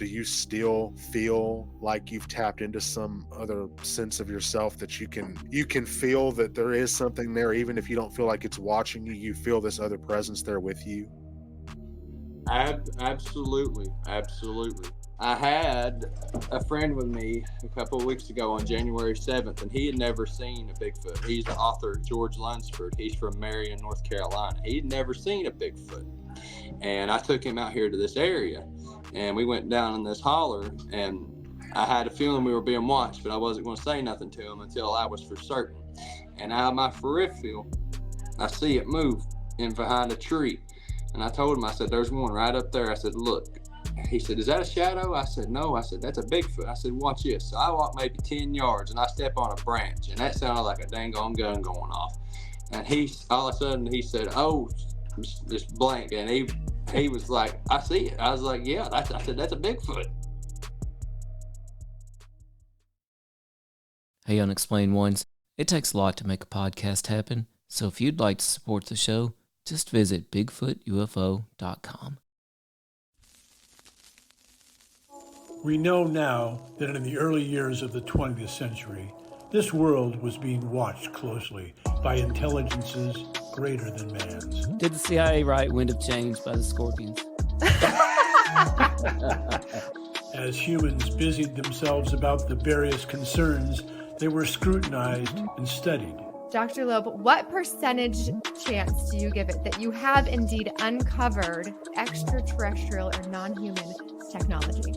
do you still feel like you've tapped into some other sense of yourself that you can feel that there is something there, even if you don't feel like it's watching you? You feel this other presence there with you? Absolutely, absolutely. I had a friend with me a couple of weeks ago on January 7th, and he had never seen a Bigfoot. He's the author, George Lunsford. He's from Marion, North Carolina. He'd never seen a Bigfoot. And I took him out here to this area, and we went down in this holler, and I had a feeling we were being watched, but I wasn't going to say nothing to him until I was for certain. And out of my peripheral, I see it move in behind a tree. And I told him, I said, there's one right up there. I said, look. He said, is that a shadow? I said, no. I said, that's a Bigfoot. I said, watch this. So I walk maybe 10 yards and I step on a branch, and that sounded like a dang on gun going off. And he, all of a sudden, he said, oh, just blank. And he was like, I see it. I was like, yeah. I said, that's a Bigfoot. Hey, Unexplained Ones. It takes a lot to make a podcast happen, so if you'd like to support the show, just visit BigfootUFO.com. We know now that in the early years of the 20th century, this world was being watched closely by intelligences greater than man's. Did the CIA write Wind of Change by the Scorpions? As humans busied themselves about the various concerns, they were scrutinized and studied. Dr. Loeb, what percentage chance do you give it that you have indeed uncovered extraterrestrial or non-human technology?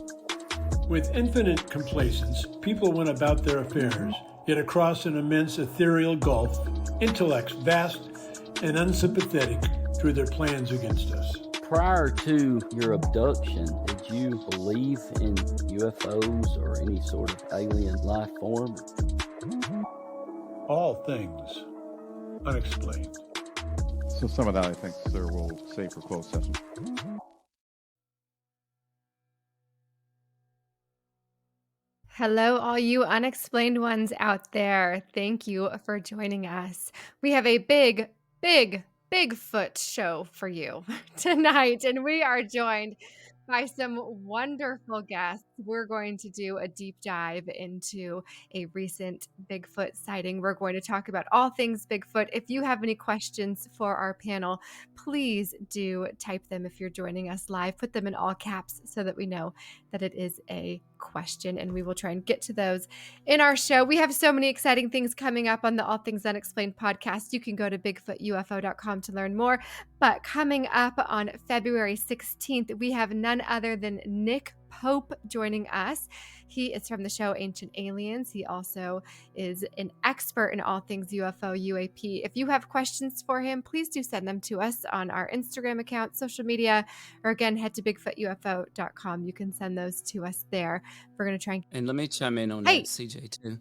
With infinite complacence, people went about their affairs, yet across an immense ethereal gulf, intellects vast and unsympathetic drew their plans against us. Prior to your abduction, did you believe in UFOs or any sort of alien life form? All things unexplained. So some of that, I think, sir, we'll save for closed session. Hello, all you unexplained ones out there. Thank you for joining us. We have a Bigfoot show for you tonight, and we are joined by some wonderful guests. We're going to do a deep dive into a recent Bigfoot sighting. We're going to talk about all things Bigfoot. If you have any questions for our panel, please do type them if you're joining us live. Put them in all caps so that we know that it is a question, and we will try and get to those in our show. We have so many exciting things coming up on the All Things Unexplained podcast. You can go to BigfootUFO.com to learn more. But coming up on February 16th, we have none other than Nick Pope joining us. He is from the show Ancient Aliens. He also is an expert in all things UFO, UAP. If you have questions for him, please do send them to us on our Instagram account, social media, or again, head to BigfootUFO.com. You can send those to us there. We're going to try and let me chime in on that, CJ, too.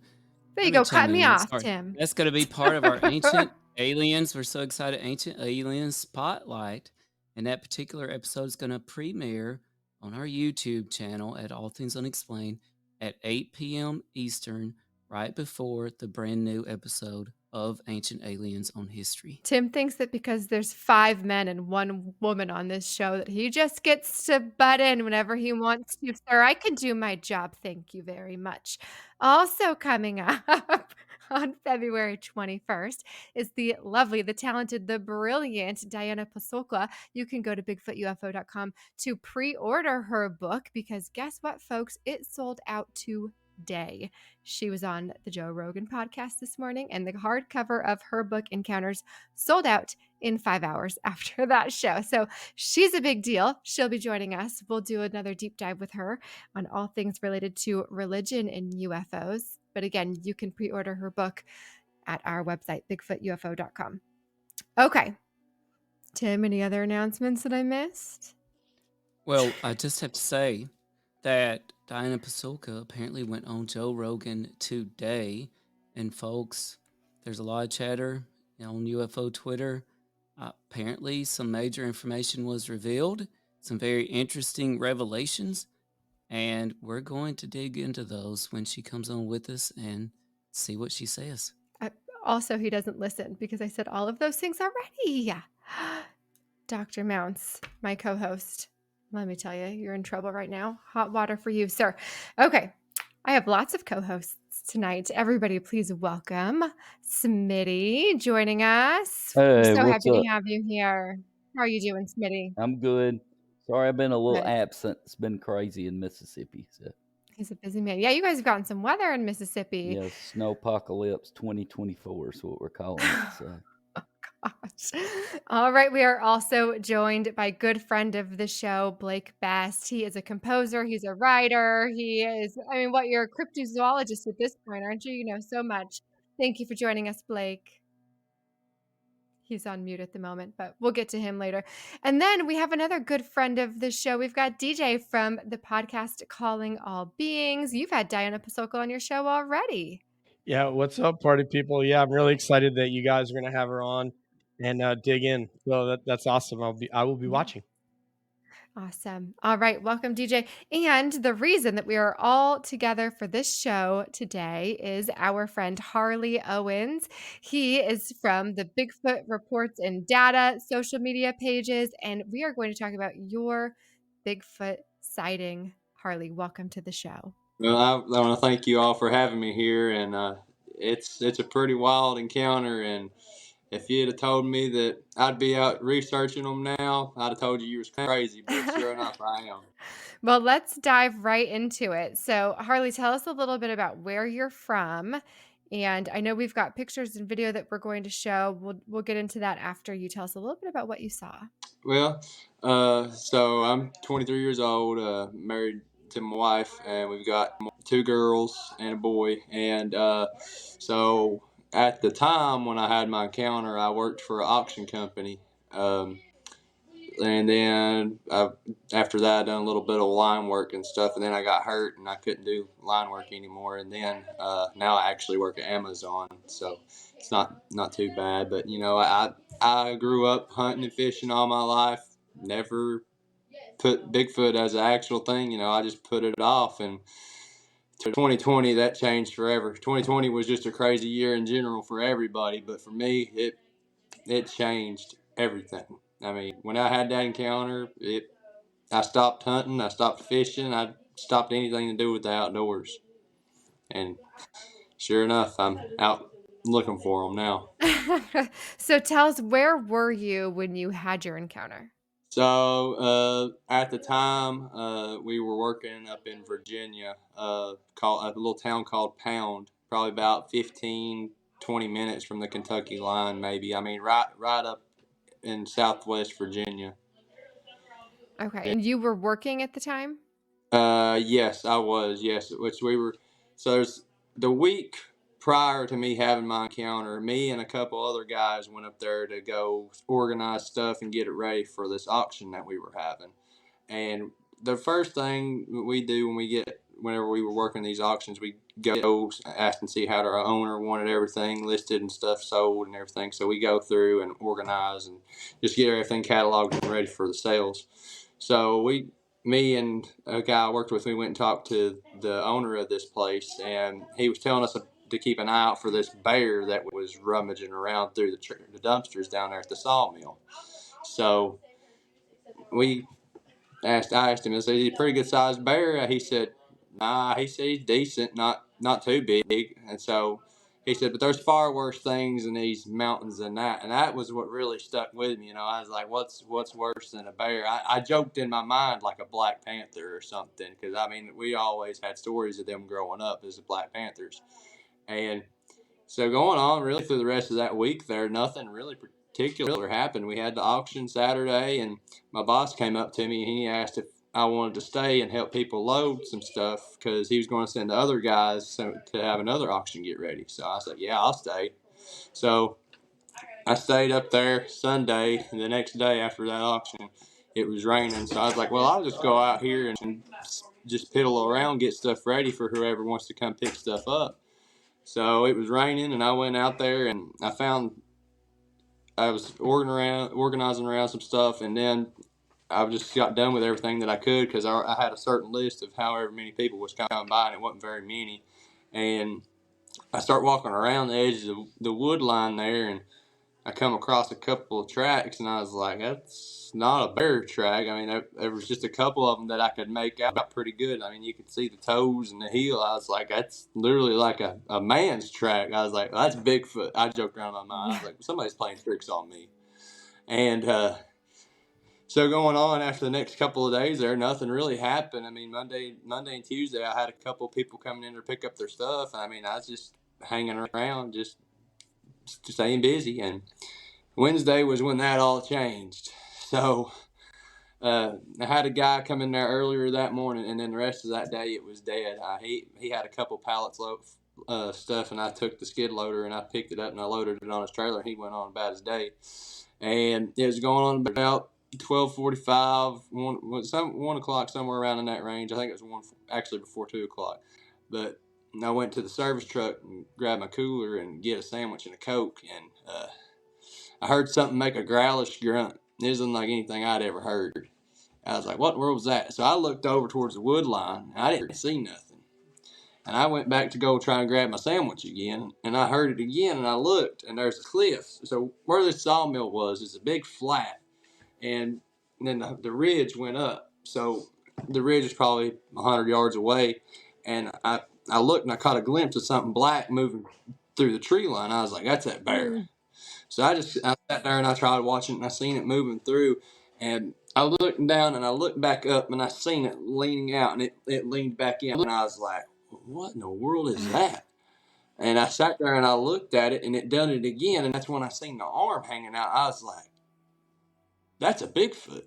There you go. Cut me off, Tim. That's going to be part of our Ancient Aliens. We're so excited. Ancient Aliens Spotlight. And that particular episode is going to premiere on our YouTube channel at All Things Unexplained at 8 p.m. Eastern, right before the brand new episode of Ancient Aliens on History. Tim thinks that because there's 5 men and 1 woman on this show that he just gets to butt in whenever he wants to. Sir, I can do my job. Thank you very much. Also coming up on February 21st is the lovely, the talented, the brilliant Diana Pasulka. You can go to BigfootUFO.com to pre-order her book because guess what, folks? It sold out today. She was on the Joe Rogan podcast this morning, and the hardcover of her book, Encounters, sold out in 5 hours after that show. So she's a big deal. She'll be joining us. We'll do another deep dive with her on all things related to religion and UFOs. But again, you can pre-order her book at our website, BigfootUFO.com. Okay. Tim, any other announcements that I missed? Well, I just have to say that Diana Pasulka apparently went on Joe Rogan today. And folks, there's a lot of chatter on UFO Twitter. Apparently, some major information was revealed, some very interesting revelations. And we're going to dig into those when she comes on with us and see what she says. Also, he doesn't listen because I said all of those things already. Dr. Mounts, my co-host, Let me tell you, you're in trouble right now. Hot water for you, sir. Okay. I have lots of co-hosts tonight. Everybody, please welcome Smitty joining us. We're Hey, so what's happy to up? have you here. How are you doing, Smitty? I'm good. Sorry, I've been a little Good. absent. It's been crazy in Mississippi. So, He's a busy man. Yeah, you guys have gotten some weather in Mississippi. yeah, snowpocalypse 2024 is what we're calling it. So, Gosh. All right. We are also joined by a good friend of the show, Blake Best. He is a composer. He's a writer. He is, you're a cryptozoologist at this point, aren't you? You know so much. Thank you for joining us, Blake. He's on mute at the moment, but we'll get to him later. And then we have another good friend of the show. We've got DJ from the podcast Calling All Beings. You've had Diana Pasoko on your show already. Yeah, what's up, party people? Yeah, I'm really excited that you guys are going to have her on and dig in. So that's awesome. I will be watching. Awesome. All right. Welcome, DJ. And the reason that we are all together for this show today is our friend Harley Owens. He is from the Bigfoot Reports and Data social media pages, and we are going to talk about your Bigfoot sighting. Harley, welcome to the show. Well, I want to thank you all for having me here, and it's a pretty wild encounter. And if you'd have told me that I'd be out researching them now, I'd have told you was crazy. But sure enough, I am. Well, let's dive right into it. So, Harley, tell us a little bit about where you're from. And I know we've got pictures and video that we're going to show. We'll get into that after you tell us a little bit about what you saw. Well, so I'm 23 years old, married to my wife, and we've got 2 girls and a boy. And so at the time when I had my encounter, I worked for an auction company. And then after that, I done a little bit of line work and stuff, and then I got hurt and I couldn't do line work anymore. And then now I actually work at Amazon, so it's not too bad. But I grew up hunting and fishing all my life. Never put Bigfoot as an actual thing. I just put it off. And to 2020, that changed forever. 2020 was just a crazy year in general for everybody, but for me, it changed everything. I mean, when I had that encounter, I stopped hunting, I stopped fishing, I stopped anything to do with the outdoors. And sure enough, I'm out looking for them now. So tell us, where were you when you had your encounter? So at the time, we were working up in Virginia, called a little town called Pound, probably about 15, 20 minutes from the Kentucky line, maybe. I mean, right up in Southwest Virginia. Okay. And you were working at the time? Yes, I was. Yes, which we were. So there's the week prior to me having my encounter, me and a couple other guys went up there to go organize stuff and get it ready for this auction that we were having. And the first thing we do whenever we were working these auctions, we go ask and see how our owner wanted everything listed and stuff sold and everything. So we go through and organize and just get everything cataloged and ready for the sales. So me and a guy I worked with, we went and talked to the owner of this place, and he was telling us to keep an eye out for this bear that was rummaging around through the dumpsters down there at the sawmill. So I asked him, is he a pretty good sized bear? He said, nah, he said he's decent, not too big. And so he said, but there's far worse things in these mountains than that. And that was what really stuck with me. I was like, what's worse than a bear? I joked in my mind like a Black Panther or something, because I mean, we always had stories of them growing up as the Black Panthers. And so going on really through the rest of that week there, nothing really particular happened. We had the auction Saturday, and my boss came up to me and he asked if I wanted to stay and help people load some stuff, because he was going to send the other guys to have another auction get ready. So I said, yeah, I'll stay. So I stayed up there Sunday, and the next day after that auction, it was raining. So I was like, well, I'll just go out here and just piddle around, get stuff ready for whoever wants to come pick stuff up. So it was raining, and I went out there, and I was organizing around some stuff, and then I just got done with everything that I could, because I had a certain list of however many people was coming by, and it wasn't very many. And I start walking around the edge of the wood line there, and I come across a couple of tracks, and I was like, that's not a bear track. I mean, there was just a couple of them that I could make out pretty good. I mean, you could see the toes and the heel. I was like, that's literally like a man's track. I was like, well, that's Bigfoot. I joked around in my mind. I was like, somebody's playing tricks on me. And so going on after the next couple of days there, nothing really happened. I mean, Monday and Tuesday, I had a couple of people coming in to pick up their stuff. I mean, I was just hanging around, just staying busy. And Wednesday was when that all changed. So I had a guy come in there earlier that morning, and then the rest of that day it was dead. He had a couple pallets of stuff, and I took the skid loader and I picked it up and I loaded it on his trailer, and he went on about his day. And it was going on about 12:45, 1 o'clock, somewhere around in that range. I think it was actually before 2 o'clock. But I went to the service truck and grabbed my cooler and get a sandwich and a Coke, and I heard something make a growlish grunt. It wasn't like anything I'd ever heard. I was like, what in the world was that? So I looked over towards the wood line, and I didn't see nothing. And I went back to go try and grab my sandwich again, and I heard it again, and I looked, and there's a cliff. So where this sawmill was is a big flat, and then the ridge went up. So the ridge is probably 100 yards away, and I looked, and I caught a glimpse of something black moving through the tree line. I was like, that's that bear. So I sat there and I tried watching it, and I seen it moving through, and I looked down and I looked back up and I seen it leaning out, and it leaned back in, and I was like, what in the world is that? And I sat there and I looked at it, and it done it again, and that's when I seen the arm hanging out. I was like, that's a Bigfoot.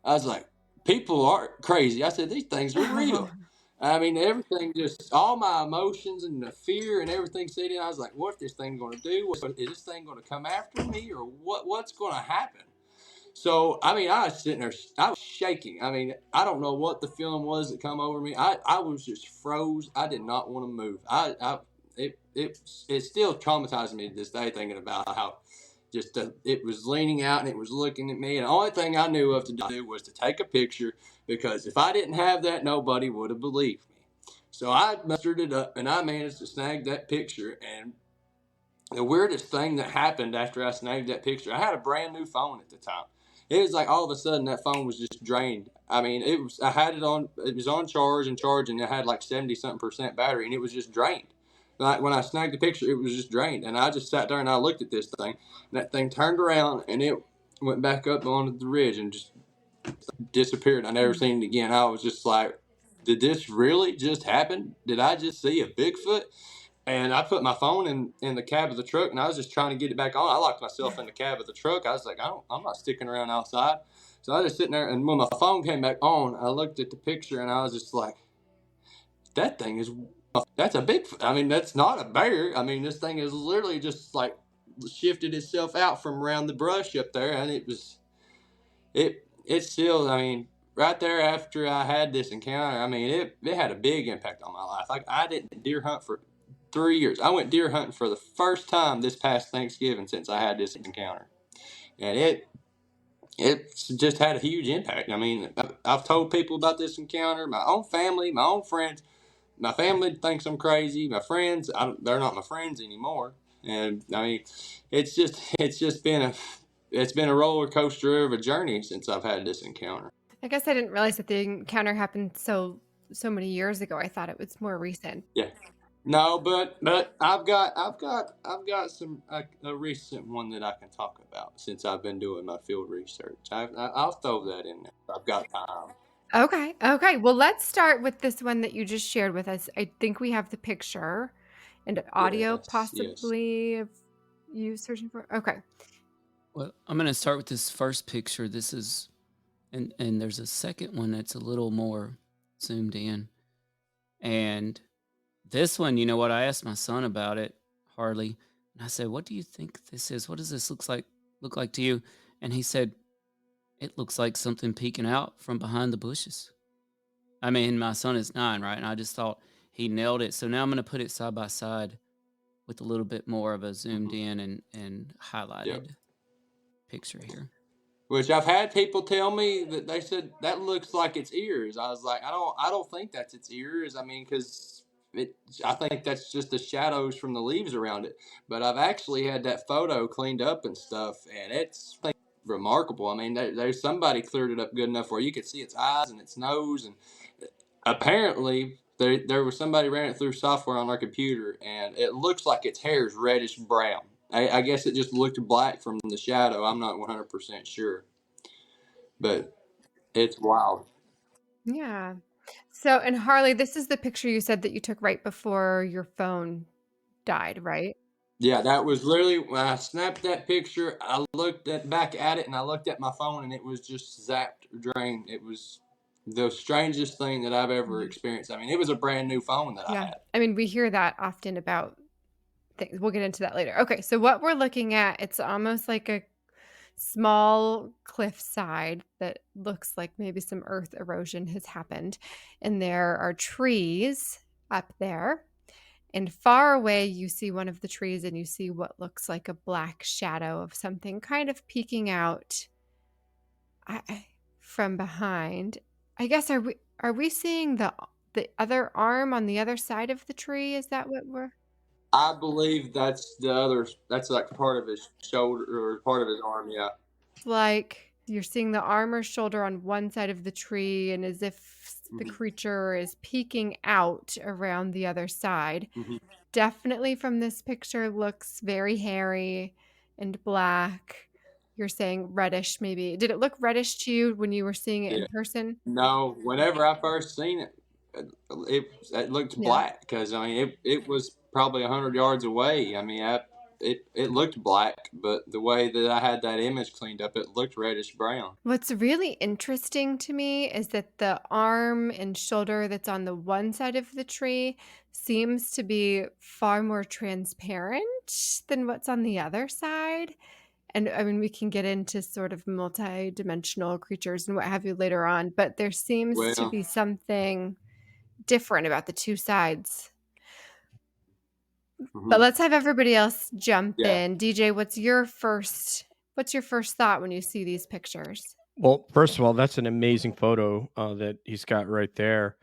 I was like, people are crazy. I said, these things are real. I mean, everything, just all my emotions and the fear and everything set in. I was like, what's this thing going to do? Is this thing going to come after me, or what's going to happen? So, I mean, I was sitting there, I was shaking. I mean, I don't know what the feeling was that come over me. I was just froze. I did not want to move. It still traumatizes me to this day, thinking about how just it was leaning out and it was looking at me. And the only thing I knew of to do was to take a picture, because if I didn't have that, nobody would have believed me. So I mustered it up and I managed to snag that picture. And the weirdest thing that happened after I snagged that picture, I had a brand new phone at the time. It was like all of a sudden that phone was just drained. I mean, I had it was on charge, and it had like 70-something% battery, and it was just drained. Like when I snagged the picture, it was just drained. And I just sat there and I looked at this thing, and that thing turned around and it went back up onto the ridge and just disappeared. I never seen it again. I was just like, did this really just happen? Did I just see a Bigfoot? And I put my phone in the cab of the truck, and I was just trying to get it back on. I locked myself in the cab of the truck. I was like, I'm not sticking around outside. So I was just sitting there, and when my phone came back on, I looked at the picture, and I was just like, that's a Bigfoot. I mean, that's not a bear. I mean, this thing is literally just like shifted itself out from around the brush up there, and it's still, I mean, right there after I had this encounter, I mean, it had a big impact on my life. Like, I didn't deer hunt for 3 years. I went deer hunting for the first time this past Thanksgiving since I had this encounter, and it's just had a huge impact. I mean, I've told people about this encounter, my own family, my own friends. My family thinks I'm crazy. My friends, they're not my friends anymore. And I mean, it's just been a roller coaster of a journey since I've had this encounter. I guess I didn't realize that the encounter happened so many years ago. I thought it was more recent. Yeah. No, but I've got some a recent one that I can talk about since I've been doing my field research. I'll throw that in there. I've got time. Okay. Well, let's start with this one that you just shared with us. I think we have the picture and audio, Yes, possibly, of you searching for. Okay. Well, I'm going to start with this first picture. This is, and there's a second one that's a little more zoomed in. And this one, you know what? I asked my son about it, Harley, and I said, "What do you think this is? What does this look like to you?" And he said, "It looks like something peeking out from behind the bushes." I mean, my son is 9, right? And I just thought he nailed it. So now I'm going to put it side by side with a little bit more of a zoomed in and highlighted picture here. Which I've had people tell me that they said that looks like its ears. I was like, I don't think that's its ears. I mean, because I think that's just the shadows from the leaves around it. But I've actually had that photo cleaned up and stuff, and it's remarkable. I mean, there's somebody cleared it up good enough where you could see its eyes and its nose, and apparently there was somebody ran it through software on our computer, and it looks like its hair is reddish brown. I guess it just looked black from the shadow. I'm not 100% sure, but it's wild. Yeah. So, and Harley, this is the picture you said that you took right before your phone died, right? Yeah, that was literally when I snapped that picture. I looked back at it, and I looked at my phone, and it was just zapped, drained. It was the strangest thing that I've ever experienced. I mean, it was a brand new phone that I Yeah. had. I mean, we hear that often about things. We'll get into that later. Okay, so what we're looking at, it's almost like a small cliffside that looks like maybe some earth erosion has happened. And there are trees up there. And far away, you see one of the trees and you see what looks like a black shadow of something kind of peeking out from behind. I guess are we seeing the other arm on the other side of the tree? Is that what we're I believe that's the other. That's like part of his shoulder or part of his arm. Yeah. like you're seeing the arm or shoulder on one side of the tree and as if the creature is peeking out around the other side. Definitely from this picture looks very hairy and black. You're saying reddish maybe. Did it look reddish to you when you were seeing it in Yeah. person? No, whenever I first seen it, it looked Yeah. black because I mean it was probably 100 yards away. I mean it looked black, but the way that I had that image cleaned up, it looked reddish brown. What's really interesting to me is that the arm and shoulder that's on the one side of the tree seems to be far more transparent than what's on the other side. And I mean, we can get into sort of multi-dimensional creatures and what have you later on, but there seems to Well, be something different about the two sides. But let's have everybody else jump yeah. in. DJ, what's your first thought when you see these pictures? Well, first of all, that's an amazing photo that he's got right there.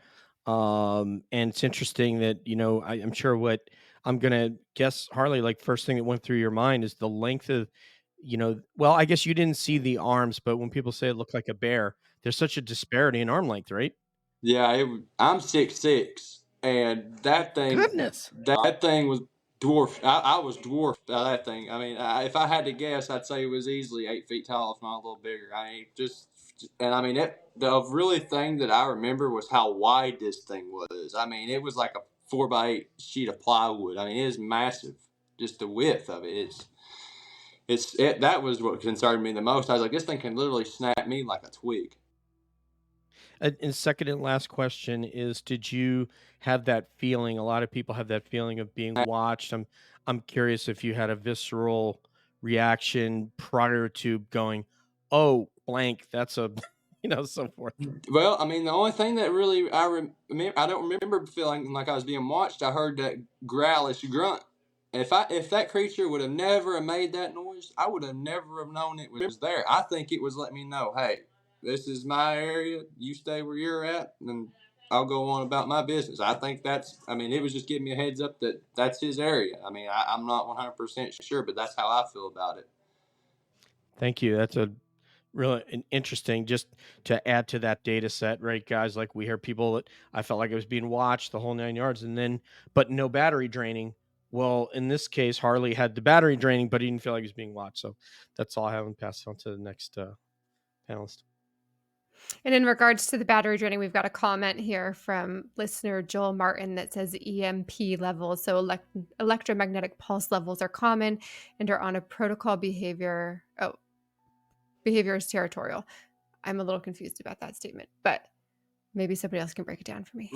And it's interesting that, I'm sure what I'm going to guess, Harley, like first thing that went through your mind is the length of, well, I guess you didn't see the arms, but when people say it looked like a bear, there's such a disparity in arm length, right? Yeah, I'm 6'6", and that thing was dwarfed. I was dwarfed by that thing. I mean, if I had to guess, I'd say it was easily 8 feet tall, if not a little bigger. I mean, and I mean, the really thing that I remember was how wide this thing was. I mean, it was like a 4x8 sheet of plywood. I mean, it is massive. Just the width of it is. That was what concerned me the most. I was like, this thing can literally snap me like a twig. And second and last question is, did you have that feeling? A lot of people have that feeling of being watched. I'm curious if you had a visceral reaction prior to going, oh, blank, that's a, so forth. Well, I mean, the only thing that really I don't remember feeling like I was being watched. I heard that growlish grunt. If that creature would have never made that noise, I would have never have known it was there. I think it was letting me know, hey, this is my area. You stay where you're at, and I'll go on about my business. I think it was just giving me a heads up that that's his area. I mean, I'm not 100% sure, but that's how I feel about it. Thank you. That's a really interesting, just to add to that data set, right, guys? Like we hear people that I felt like it was being watched the whole 9 yards, but no battery draining. Well, in this case, Harley had the battery draining, but he didn't feel like he was being watched. So that's all I have, and pass it on to the next panelist. And in regards to the battery draining, we've got a comment here from listener Joel Martin that says EMP levels, so electromagnetic pulse levels, are common and are on a protocol behavior. Oh, behavior is territorial. I'm a little confused about that statement, but maybe somebody else can break it down for me.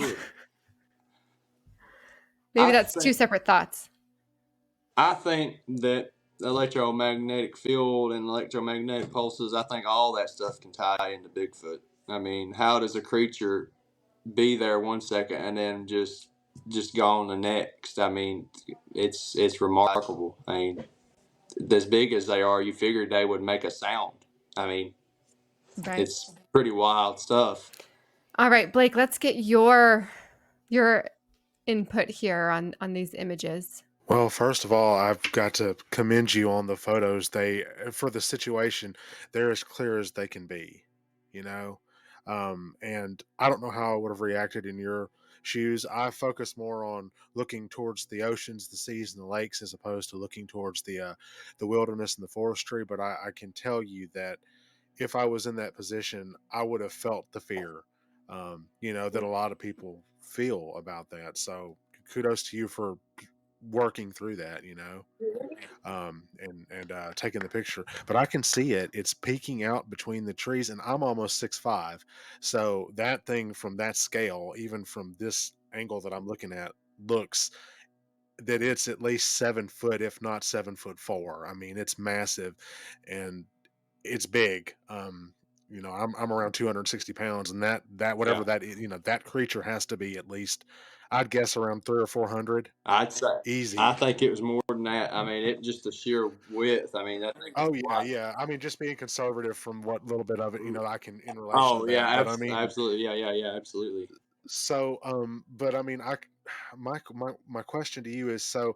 Maybe that's two separate thoughts. I think that electromagnetic field and electromagnetic pulses, I think all that stuff can tie into Bigfoot. I mean, how does a creature be there 1 second and then just gone the next? I mean, it's remarkable. I mean, as big as they are, you figured they would make a sound. I mean, It's pretty wild stuff. All right, Blake, let's get your input here on these images? Well, first of all, I've got to commend you on the photos. They, for the situation, they're as clear as they can be, you know. And I don't know how I would have reacted in your shoes. I focus more on looking towards the oceans, the seas, and the lakes, as opposed to looking towards the wilderness and the forestry. But I can tell you that if I was in that position, I would have felt the fear, that a lot of people feel about that. So kudos to you for working through that, and taking the picture. But I can see it; it's peeking out between the trees, and I'm almost 6'5", so that thing from that scale, even from this angle that I'm looking at, looks that it's at least 7 foot, if not 7'4". I mean, it's massive, and it's big. I'm around 260 pounds, and that whatever Yeah, that that creature has to be at least, I'd guess around 300 or 400, I'd say. I easy. think it was more than that. I mean, it just the sheer width. I mean, that thing was Oh yeah, wide. yeah. I mean, just being conservative from what little bit of it I can in relation to Oh yeah, that. But I mean, absolutely. Yeah, absolutely. so but I mean, my question to you is, so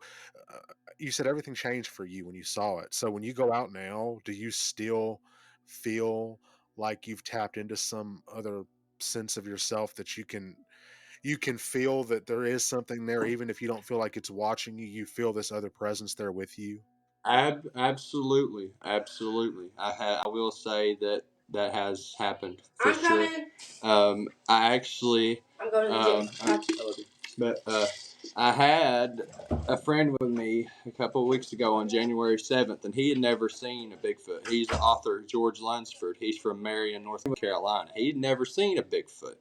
uh, you said everything changed for you when you saw it. So when you go out now, do you still feel like you've tapped into some other sense of yourself that you can feel that there is something there, even if you don't feel like it's watching you? You feel this other presence there with you. Absolutely. I will say that that has happened for sure. I actually. I'm going to the gym. But I had a friend with me a couple of weeks ago on January 7th, and he had never seen a Bigfoot. He's the author, George Lunsford. He's from Marion, North Carolina. He'd never seen a Bigfoot.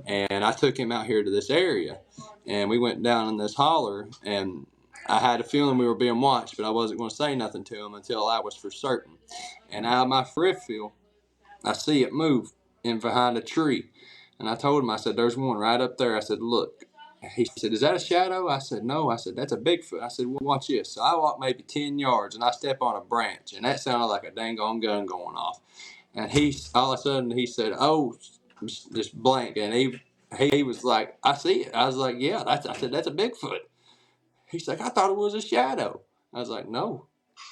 And I took him out here to this area, and we went down in this holler, and I had a feeling we were being watched, but I wasn't going to say nothing to him until I was for certain. And out of my peripheral, I see it move in behind a tree. And I told him, I said, there's one right up there. I said, look. He said, is that a shadow? I said, no. I said, that's a Bigfoot. I said, well, watch this. So I walk maybe 10 yards, and I step on a branch, and that sounded like a dang on gun going off. And all of a sudden, he said, oh, just blank. And he was like, I see it. I was like, yeah. I said, that's a Bigfoot. He's like, I thought it was a shadow. I was like, no.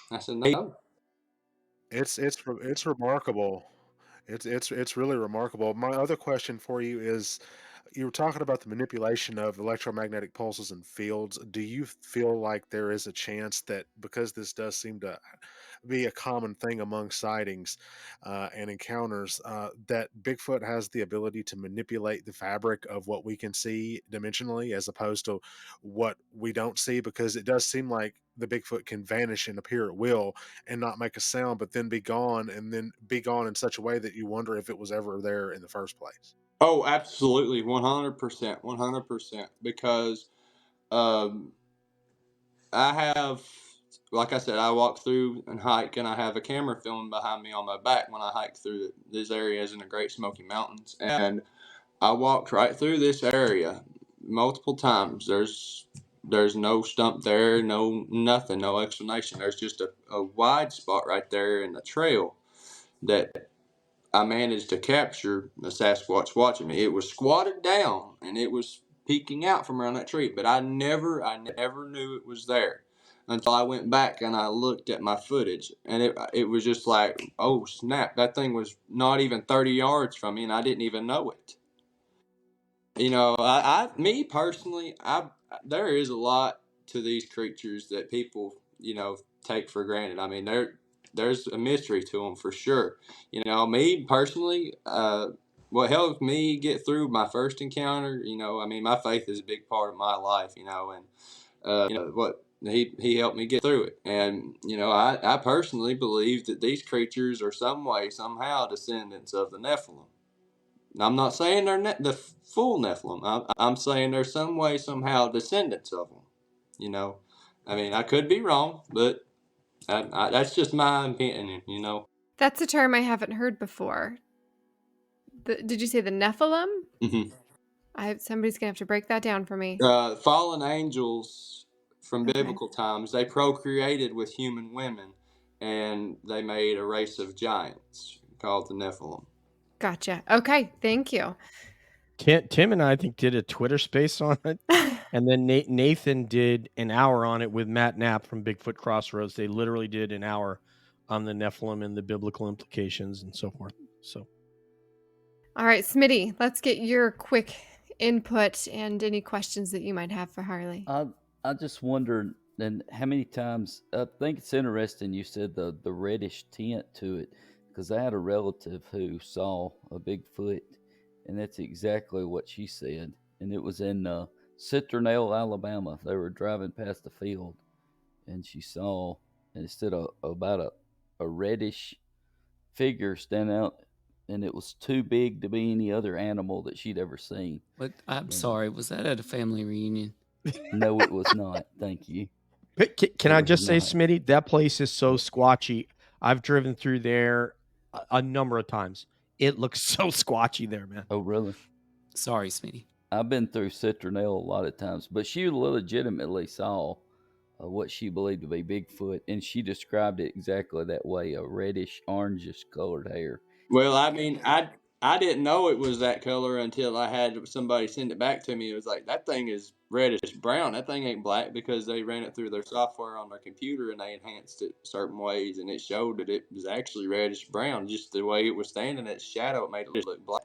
I said, no. It's remarkable. It's really remarkable. My other question for you is, you were talking about the manipulation of electromagnetic pulses and fields. Do you feel like there is a chance that, because this does seem to be a common thing among sightings and encounters, that Bigfoot has the ability to manipulate the fabric of what we can see dimensionally, as opposed to what we don't see? Because it does seem like the Bigfoot can vanish and appear at will and not make a sound, but then be gone, and then be gone in such a way that you wonder if it was ever there in the first place. Oh, absolutely. 100%. 100%. Because um, I have, like I said, I walk through and hike, and I have a camera filming behind me on my back when I hike through these areas in the Great Smoky Mountains. And I walked right through this area multiple times. There's no stump there, no nothing, no explanation. There's just a wide spot right there in the trail that I managed to capture the Sasquatch watching me. It was squatted down, and it was peeking out from around that tree, but I never knew it was there until I went back and I looked at my footage, and it was just like, oh snap, that thing was not even 30 yards from me, and I didn't even know it. Me personally, there is a lot to these creatures that people, take for granted. I mean, there's a mystery to them for sure. Me personally, what helped me get through my first encounter, I mean, my faith is a big part of my life, and what he helped me get through it. And I personally believe that these creatures are some way, somehow descendants of the Nephilim. I'm not saying they're the full Nephilim. I'm saying they're some way, somehow descendants of them. You know, I mean, I could be wrong, but that's just my opinion. That's a term I haven't heard before. Did you say the Nephilim? Mm-hmm. Somebody's gonna have to break that down for me. Fallen angels from Okay. biblical times, they procreated with human women, and they made a race of giants called the Nephilim. Gotcha. Okay, thank you. Tim and I think did a Twitter space on it And then Nathan did an hour on it with Matt Knapp from Bigfoot Crossroads. They literally did an hour on the Nephilim and the biblical implications and so forth. So, All right, Smitty, let's get your quick input and any questions that you might have for Harley. I just wondered, and how many times, I think it's interesting you said the reddish tint to it, because I had a relative who saw a Bigfoot, and that's exactly what she said. And it was in Citronelle, Alabama. They were driving past the field, and she saw, instead of about a reddish figure stand out, and it was too big to be any other animal that she'd ever seen. But I'm sorry, was that at a family reunion? No, it was not. Thank you. but can It I was just say, not. Smitty, that place is so squatchy. I've driven through there a number of times. It looks so squatchy there, man. Oh, really? Sorry, Smitty. I've been through Citronelle a lot of times, but she legitimately saw what she believed to be Bigfoot, and she described it exactly that way, a reddish, orangish colored hair. Well, I mean, I didn't know it was that color until I had somebody send it back to me. It was like, that thing is reddish brown. That thing ain't black, because they ran it through their software on their computer and they enhanced it certain ways, and it showed that it was actually reddish brown. Just the way it was standing, its shadow, it made it look black.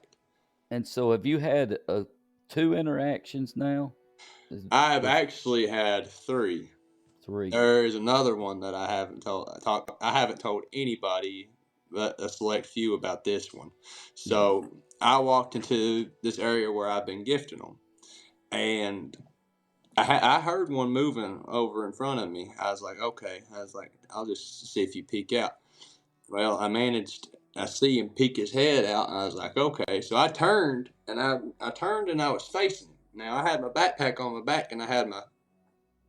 And so, have you had 2 interactions now? I've actually had 3. 3. There is another one that I haven't told anybody but a select few about this one. So I walked into this area where I've been gifting them, and I heard one moving over in front of me. I was like, okay. I was like, I'll just see if you peek out. Well, I see him peek his head out, and I was like, okay. So I turned, and I turned and I was facing him. Now, I had my backpack on my back, and I had my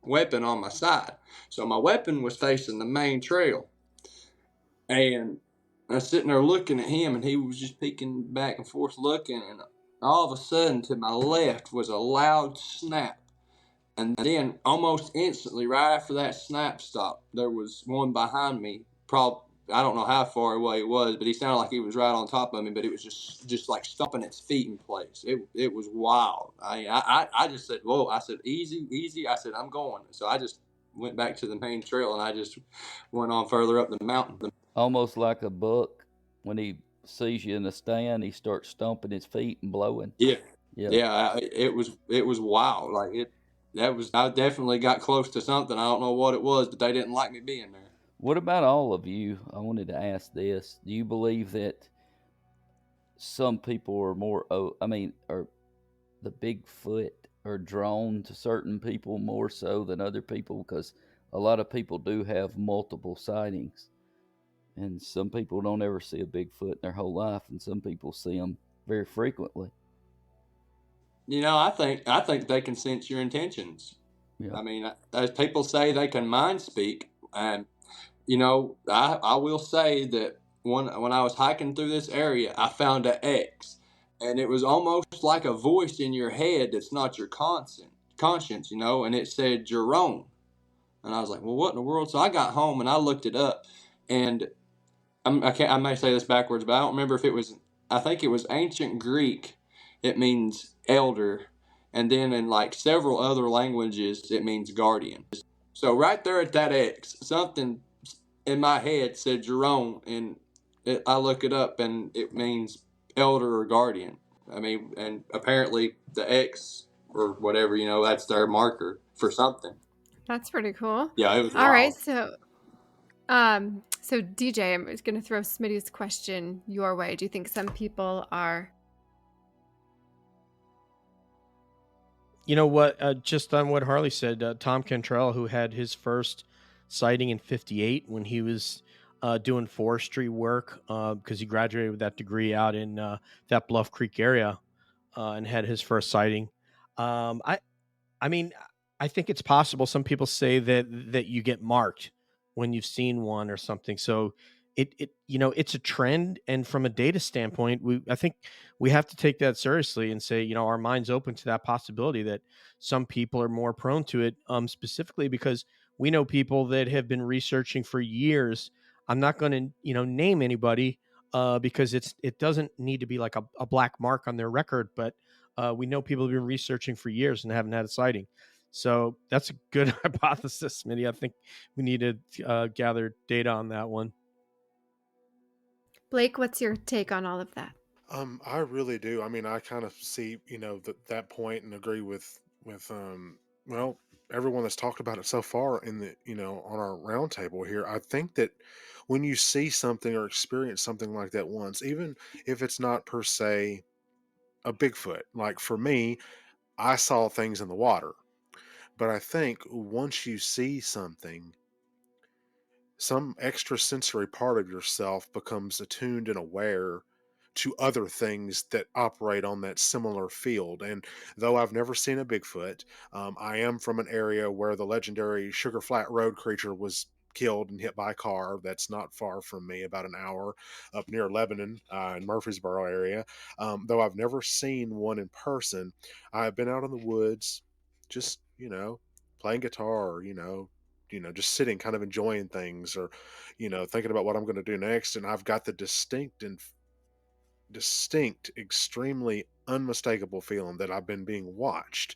weapon on my side. So my weapon was facing the main trail. And I was sitting there looking at him, and he was just peeking back and forth looking, and all of a sudden to my left was a loud snap. And then almost instantly, right after that snap stopped, there was one behind me. I don't know how far away it was, but he sounded like he was right on top of me, but it was just like stomping its feet in place. It was wild. I just said, whoa. I said, easy, easy. I said, I'm going. So I just went back to the main trail, and I just went on further up the mountain. Almost like a buck, when he sees you in the stand, he starts stomping his feet and blowing. Yeah. It was wild. Like I definitely got close to something. I don't know what it was, but they didn't like me being there. What about all of you? I wanted to ask this. Do you believe that some people are more, or the Bigfoot are drawn to certain people more so than other people? Because a lot of people do have multiple sightings, and some people don't ever see a Bigfoot in their whole life, and some people see them very frequently. I think they can sense your intentions. Yeah. I mean, as people say, they can mind speak, and I will say that when I was hiking through this area, I found an X, and it was almost like a voice in your head that's not your conscience, and it said Jerome, and I was like, well, what in the world? So I got home and I looked it up, and I may say this backwards, but I don't remember if it was. I think it was ancient Greek. It means elder, and then in like several other languages, it means guardian. So right there at that X, something in my head said Jerome, and I look it up, and it means elder or guardian. I mean, and apparently the X or whatever, that's their marker for something. That's pretty cool. Yeah, it was all wild. Right, so DJ, I'm going to throw Smitty's question your way. Do you think some people are? You know what? Just on what Harley said, Tom Cantrell, who had his first sighting in '58 when he was doing forestry work, because he graduated with that degree out in that Bluff Creek area, and had his first sighting. I mean, I think it's possible. Some people say that you get marked when you've seen one or something. So it's a trend, and from a data standpoint, I think we have to take that seriously and say, our mind's open to that possibility that some people are more prone to it, specifically because we know people that have been researching for years. I'm not going to, name anybody, because it doesn't need to be like a black mark on their record, but we know people have been researching for years and haven't had a sighting. So that's a good hypothesis, Smitty. I think we need to gather data on that one. Blake, what's your take on all of that? I really do. I mean, I kind of see, that point and agree with well, everyone that's talked about it so far in the, on our roundtable here. I think that when you see something or experience something like that once, even if it's not per se a Bigfoot, like for me, I saw things in the water, but I think once you see something, some extrasensory part of yourself becomes attuned and aware to other things that operate on that similar field. And though I've never seen a Bigfoot, I am from an area where the legendary Sugar Flat Road creature was killed and hit by a car. That's not far from me, about an hour up near Lebanon, in Murfreesboro area. Though I've never seen one in person, I've been out in the woods, just playing guitar, or just sitting, kind of enjoying things, or thinking about what I'm going to do next, and I've got the distinct, extremely unmistakable feeling that I've been being watched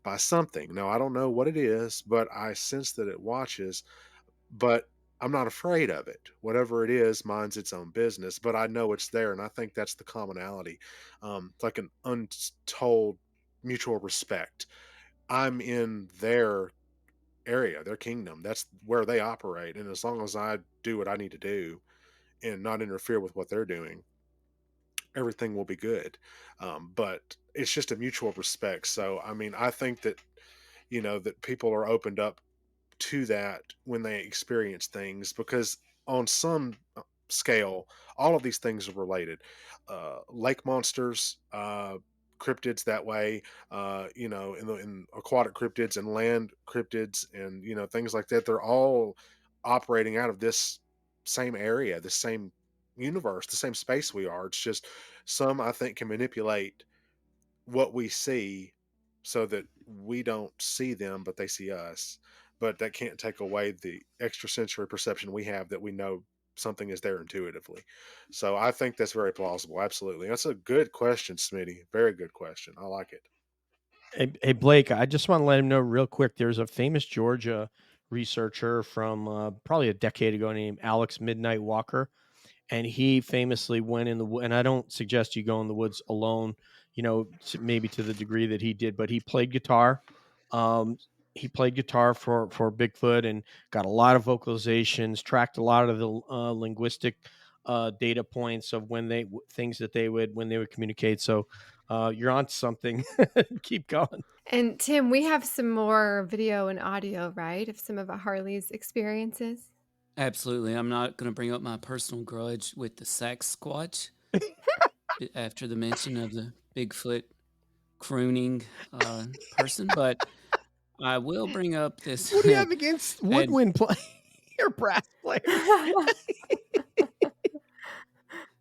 by something. Now, I don't know what it is, but I sense that it watches, but I'm not afraid of it. Whatever it is, minds its own business, but I know it's there, and I think that's the commonality. It's like an untold mutual respect. I'm in their area, their kingdom. That's where they operate. And as long as I do what I need to do and not interfere with what they're doing, everything will be good. But it's just a mutual respect. So, I mean, I think that, that people are opened up to that when they experience things, because on some scale, all of these things are related. Lake monsters, cryptids that way, in aquatic cryptids and land cryptids, and things like that. They're all operating out of this same area, the same universe, the same space we are. It's just some, I think, can manipulate what we see so that we don't see them, but they see us. But that can't take away the extrasensory perception we have, that we know something is there intuitively. So I think that's very plausible. Absolutely. That's a good question, Smitty. Very good question. I like it. Hey, Blake, I just want to let him know real quick. There's a famous Georgia researcher from probably a decade ago named Alex Midnight Walker, and he famously went in the and I don't suggest you go in the woods alone, maybe to the degree that he did, but he played guitar. Um, he played guitar for Bigfoot and got a lot of vocalizations, tracked a lot of the linguistic data points of things that they would when they would communicate. So you're on something. Keep going. And Tim, we have some more video and audio, right, of some of Harley's experiences. Absolutely. I'm not going to bring up my personal grudge with the Sasquatch after the mention of the Bigfoot crooning person, but I will bring up this. What do you have against and woodwind play or brass players?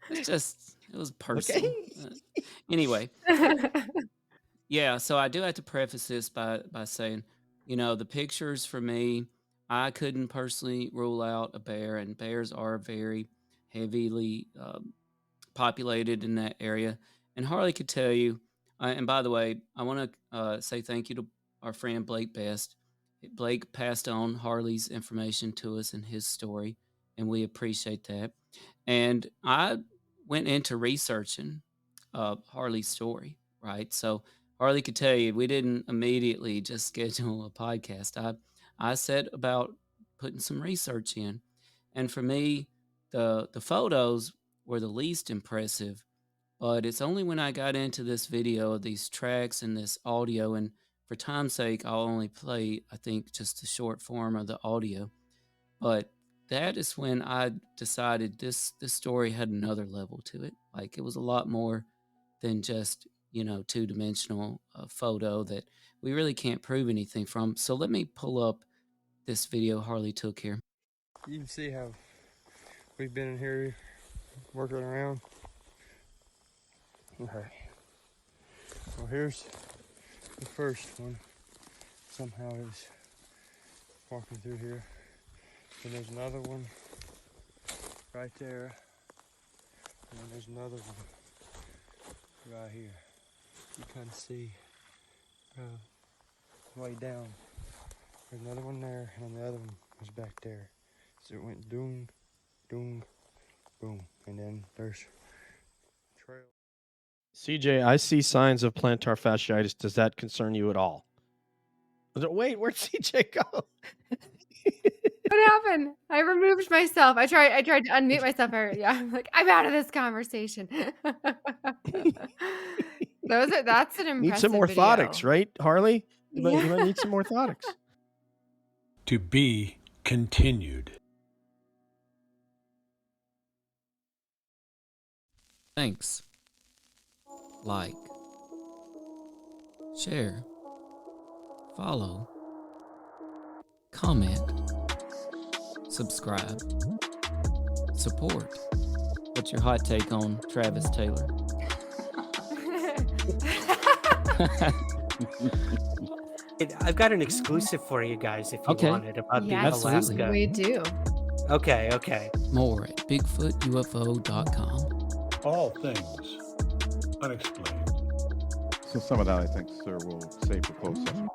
it was personal. Anyway, yeah. So I do have to preface this by saying, the pictures for me, I couldn't personally rule out a bear, and bears are very heavily populated in that area. And Harley could tell you. And by the way, I want to say thank you to our friend Blake Best. Blake passed on Harley's information to us in his story, and we appreciate that. And I went into researching Harley's story, right? So Harley could tell you we didn't immediately just schedule a podcast. I set about putting some research in, and for me, the photos were the least impressive. But it's only when I got into this video, these tracks and this audio, and for time's sake, I'll only play, I think, just the short form of the audio. But that is when I decided this story had another level to it. Like, it was a lot more than just, two-dimensional photo that we really can't prove anything from. So let me pull up this video Harley took here. You can see how we've been in here working around. Okay. Well, here's the first one. Somehow it's walking through here. And there's another one right there. And then there's another one right here. You can see way down. There's another one there, and then the other one was back there. So it went doom, doom, boom, and then there's trail. CJ, I see signs of plantar fasciitis. Does that concern you at all? Wait, where'd CJ go? What happened? I removed myself. I tried to unmute myself. I'm like, I'm out of this conversation. That's an impressive Need some orthotics, video. right, Harley? You might Yeah. need some orthotics. To be continued. Thanks. Like, share, follow, comment, subscribe, support. What's your hot take on Travis Taylor? I've got an exclusive for you guys if you want it about the Yes, Alaska. we do. Okay. More at BigfootUFO.com. All things unexplained. So some of that, I think, sir, we'll save for closed session.